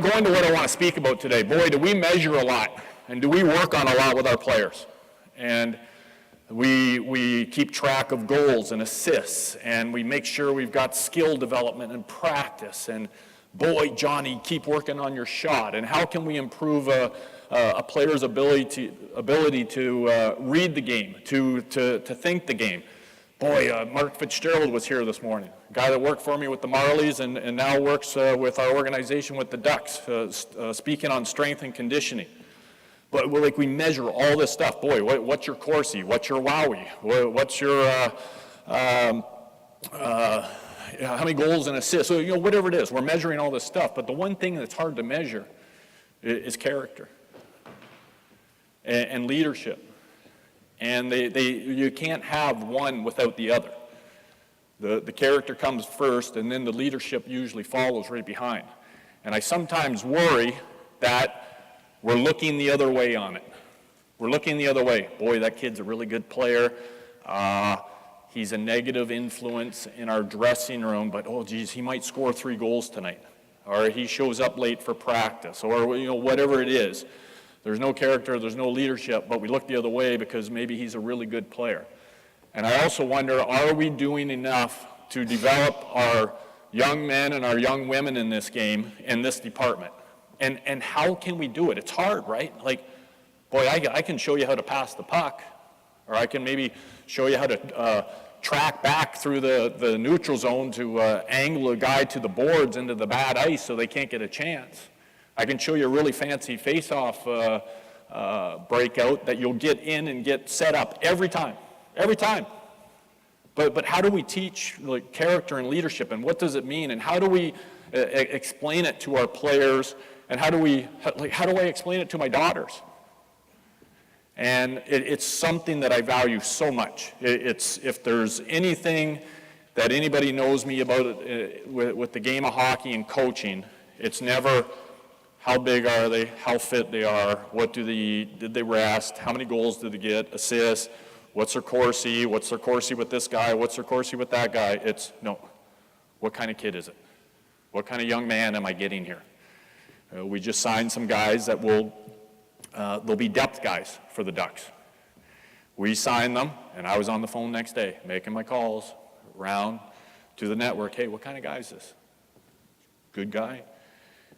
going to what I want to speak about today, boy, do we measure a lot, and do we work on a lot with our players. And we keep track of goals and assists, and we make sure we've got skill development and practice. And boy, Johnny, keep working on your shot. And how can we improve a player's ability to read the game, to think the game? Boy, Mark Fitzgerald was here this morning, a guy that worked for me with the Marlies and now works with our organization with the Ducks, speaking on strength and conditioning. But we measure all this stuff. Boy, what's your corsi? What's your WOWY? What's your how many goals and assists? So whatever it is, we're measuring all this stuff. But the one thing that's hard to measure is character and leadership. And you can't have one without the other. The character comes first, and then the leadership usually follows right behind. And I sometimes worry that we're looking the other way on it. We're looking the other way. Boy, that kid's a really good player. He's a negative influence in our dressing room, but oh geez, he might score 3 goals tonight. Or he shows up late for practice, or whatever it is. There's no character, there's no leadership, but we look the other way because maybe he's a really good player. And I also wonder, are we doing enough to develop our young men and our young women in this game, in this department? And how can we do it? It's hard, right? Boy, I can show you how to pass the puck, or I can maybe show you how to track back through the neutral zone to angle a guy to the boards into the bad ice so they can't get a chance. I can show you a really fancy face-off breakout that you'll get in and get set up every time. But how do we teach character and leadership, and what does it mean, and how do we explain it to our players, and how do I explain it to my daughters? And it's something that I value so much. If there's anything that anybody knows me about with the game of hockey and coaching, it's never how big are they, how fit they are, did they rest, how many goals did they get, assists, what's their corsi with this guy, what's their corsi with that guy. It's, no, what kind of kid is it? What kind of young man am I getting here? We just signed some guys that they'll be depth guys for the Ducks. We signed them, and I was on the phone next day, making my calls around to the network. Hey, what kind of guy is this? Good guy?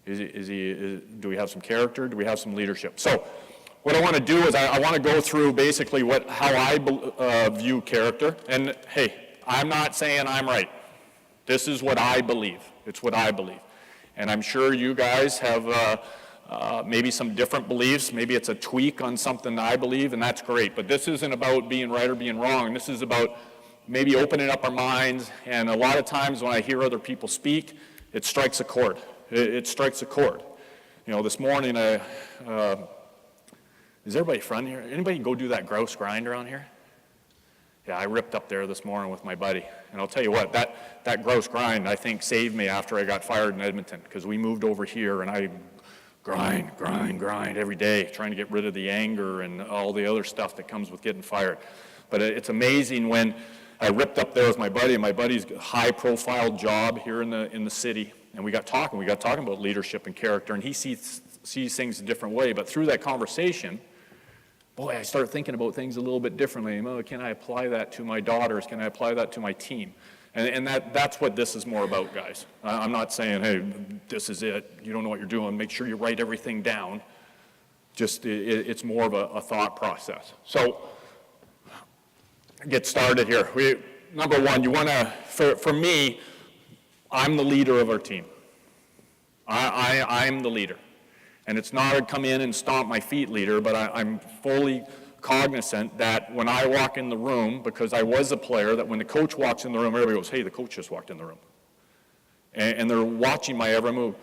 Do we have some character? Do we have some leadership? So what I want to do is I want to go through basically how I view character. And hey, I'm not saying I'm right. This is what I believe. It's what I believe. And I'm sure you guys have maybe some different beliefs. Maybe it's a tweak on something that I believe, and that's great. But this isn't about being right or being wrong. This is about maybe opening up our minds. And a lot of times when I hear other people speak, it strikes a chord. It strikes a chord. This morning, is everybody from here? Anybody go do that grouse grind around here? Yeah, I ripped up there this morning with my buddy. And I'll tell you what, that grouse grind, I think, saved me after I got fired in Edmonton, because we moved over here and I grind every day, trying to get rid of the anger and all the other stuff that comes with getting fired. But it's amazing when I ripped up there with my buddy, and my buddy's high-profile job here in the city. And we got talking about leadership and character, and he sees things a different way. But through that conversation, boy, I started thinking about things a little bit differently. Can I apply that to my daughters? Can I apply that to my team? And that's what this is more about, guys. I'm not saying, hey, this is it. You don't know what you're doing. Make sure you write everything down. Just it's more of a thought process. So get started here. Number one, you want to, for me, I'm the leader of our team. I'm the leader. And it's not a come in and stomp my feet leader, but I'm fully cognizant that when I walk in the room, because I was a player, that when the coach walks in the room, everybody goes, hey, the coach just walked in the room. And they're watching my every move.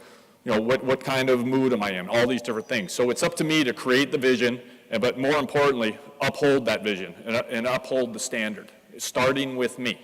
What kind of mood am I in? All these different things. So it's up to me to create the vision, but more importantly, uphold that vision and uphold the standard, starting with me.